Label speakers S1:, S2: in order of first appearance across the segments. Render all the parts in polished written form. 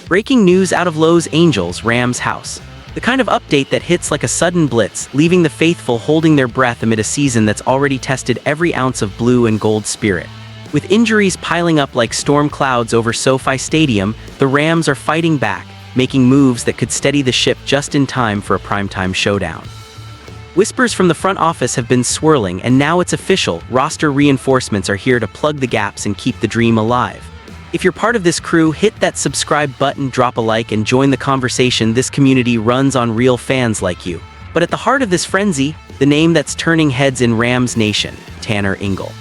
S1: Breaking news out of Los Angeles Rams house. The kind of update that hits like a sudden blitz, leaving the faithful holding their breath amid a season that's already tested every ounce of blue and gold spirit. With injuries piling up like storm clouds over SoFi Stadium, the Rams are fighting back, making moves that could steady the ship just in time for a primetime showdown. Whispers from the front office have been swirling, and now it's official: roster reinforcements are here to plug the gaps and keep the dream alive. If you're part of this crew, hit that subscribe button, drop a like, and join the conversation. This community runs on real fans like you. But at the heart of this frenzy, the name that's turning heads in Rams Nation: Tanner Ingle.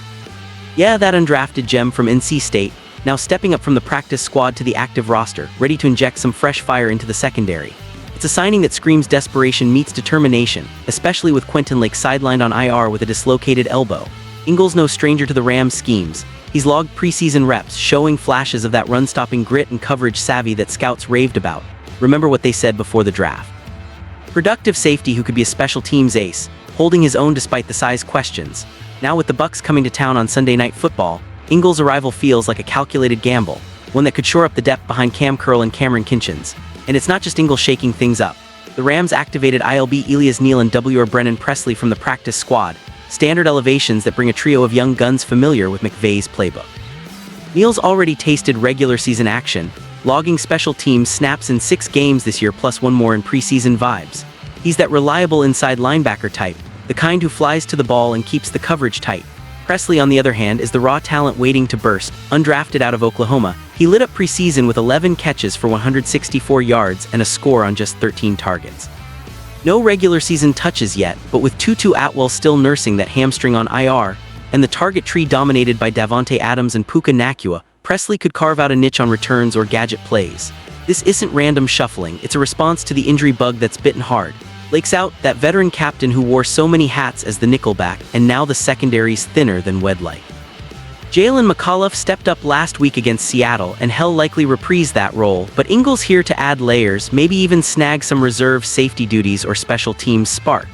S1: Yeah, that undrafted gem from NC State, now stepping up from the practice squad to the active roster, ready to inject some fresh fire into the secondary. It's a signing that screams desperation meets determination, especially with Quentin Lake sidelined on IR with a dislocated elbow. Ingle's no stranger to the Rams' schemes. He's logged preseason reps, showing flashes of that run-stopping grit and coverage savvy that scouts raved about. Remember what they said before the draft. Productive safety who could be a special teams ace, holding his own despite the size questions. Now with the Bucs coming to town on Sunday Night Football, Ingle's arrival feels like a calculated gamble, one that could shore up the depth behind Cam Curl and Cameron Kinchins. And it's not just Ingle shaking things up. The Rams activated ILB Elias Neal and WR Brennan Presley from the practice squad, standard elevations that bring a trio of young guns familiar with McVay's playbook. Neal's already tasted regular season action, logging special teams snaps in 6 games this year plus one more in preseason vibes. He's that reliable inside linebacker type, the kind who flies to the ball and keeps the coverage tight. Presley, on the other hand, is the raw talent waiting to burst. Undrafted out of Oklahoma, he lit up preseason with 11 catches for 164 yards and a score on just 13 targets. No regular season touches yet, but with Tutu Atwell still nursing that hamstring on IR, and the target tree dominated by Davante Adams and Puka Nacua, Presley could carve out a niche on returns or gadget plays. This isn't random shuffling, it's a response to the injury bug that's bitten hard. Lake's out, that veteran captain who wore so many hats as the nickelback, and now the secondary's thinner than Wedlight. Jalen McAuliffe stepped up last week against Seattle, and he'll likely reprise that role, but Ingle's here to add layers, maybe even snag some reserve safety duties or special teams spark.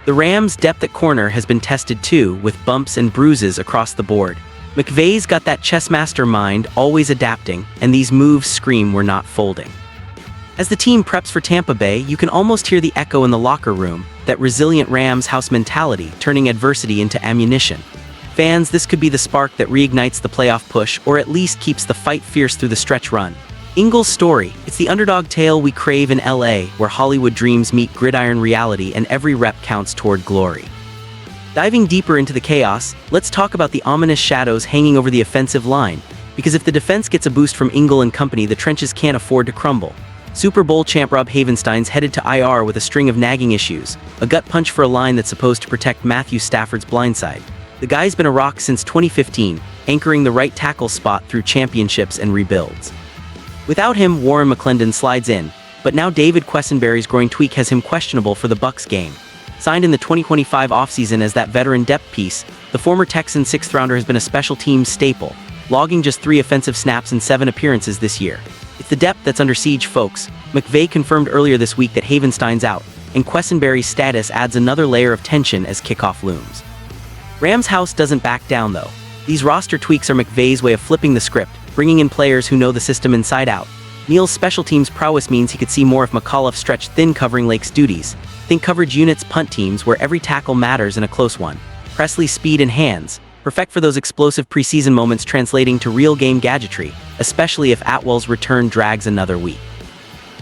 S1: The Rams' depth at corner has been tested too, with bumps and bruises across the board. McVay's got that chessmaster mind, always adapting, and these moves scream we're not folding. As the team preps for Tampa Bay, you can almost hear the echo in the locker room, that resilient Rams house mentality, turning adversity into ammunition. Fans, this could be the spark that reignites the playoff push, or at least keeps the fight fierce through the stretch run. Ingle's story, it's the underdog tale we crave in LA, where Hollywood dreams meet gridiron reality and every rep counts toward glory. Diving deeper into the chaos, let's talk about the ominous shadows hanging over the offensive line, because if the defense gets a boost from Ingle and company, the trenches can't afford to crumble. Super Bowl champ Rob Havenstein's headed to IR with a string of nagging issues, a gut punch for a line that's supposed to protect Matthew Stafford's blindside. The guy's been a rock since 2015, anchoring the right tackle spot through championships and rebuilds. Without him, Warren McClendon slides in, but now David Quessenberry's groin tweak has him questionable for the Bucs game. Signed in the 2025 offseason as that veteran depth piece, the former Texan 6th rounder has been a special teams staple, logging just 3 offensive snaps in 7 appearances this year. It's the depth that's under siege, folks. McVay confirmed earlier this week that Havenstein's out, and Quessenberry's status adds another layer of tension as kickoff looms. Rams house doesn't back down though. These roster tweaks are McVay's way of flipping the script, bringing in players who know the system inside out. Neal's special teams prowess means he could see more if McAuliffe stretched thin covering Lake's duties. Think coverage units, punt teams, where every tackle matters in a close one. Presley's speed and hands, perfect for those explosive preseason moments translating to real game gadgetry, especially if Atwell's return drags another week.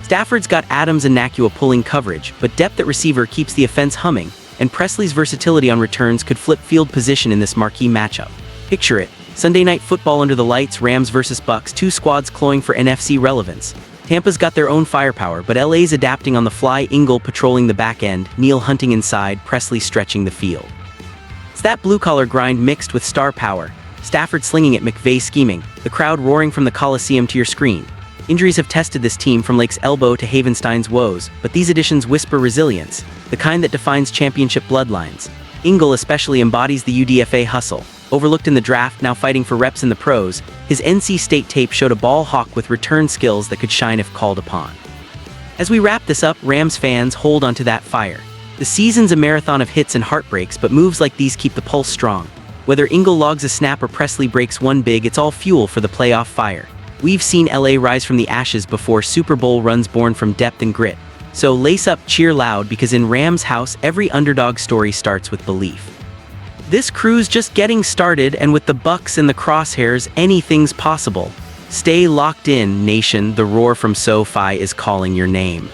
S1: Stafford's got Adams and Nacua pulling coverage, but depth at receiver keeps the offense humming, and Presley's versatility on returns could flip field position in this marquee matchup. Picture it: Sunday Night Football under the lights, Rams versus Bucs, 2 squads clawing for NFC relevance. Tampa's got their own firepower, but LA's adapting on the fly, Ingle patrolling the back end, Neal hunting inside, Presley stretching the field. It's that blue-collar grind mixed with star power. Stafford slinging it, McVay scheming, the crowd roaring from the Coliseum to your screen. Injuries have tested this team, from Lake's elbow to Havenstein's woes, but these additions whisper resilience, the kind that defines championship bloodlines. Ingle especially embodies the UDFA hustle. Overlooked in the draft, now fighting for reps in the pros, his NC State tape showed a ball hawk with return skills that could shine if called upon. As we wrap this up, Rams fans, hold onto that fire. The season's a marathon of hits and heartbreaks, but moves like these keep the pulse strong. Whether Ingle logs a snap or Presley breaks one big, it's all fuel for the playoff fire. We've seen LA rise from the ashes before, Super Bowl runs born from depth and grit. So lace up, cheer loud, because in Rams house, every underdog story starts with belief. This crew's just getting started, and with the Bucks in the crosshairs, anything's possible. Stay locked in, nation. The roar from SoFi is calling your name.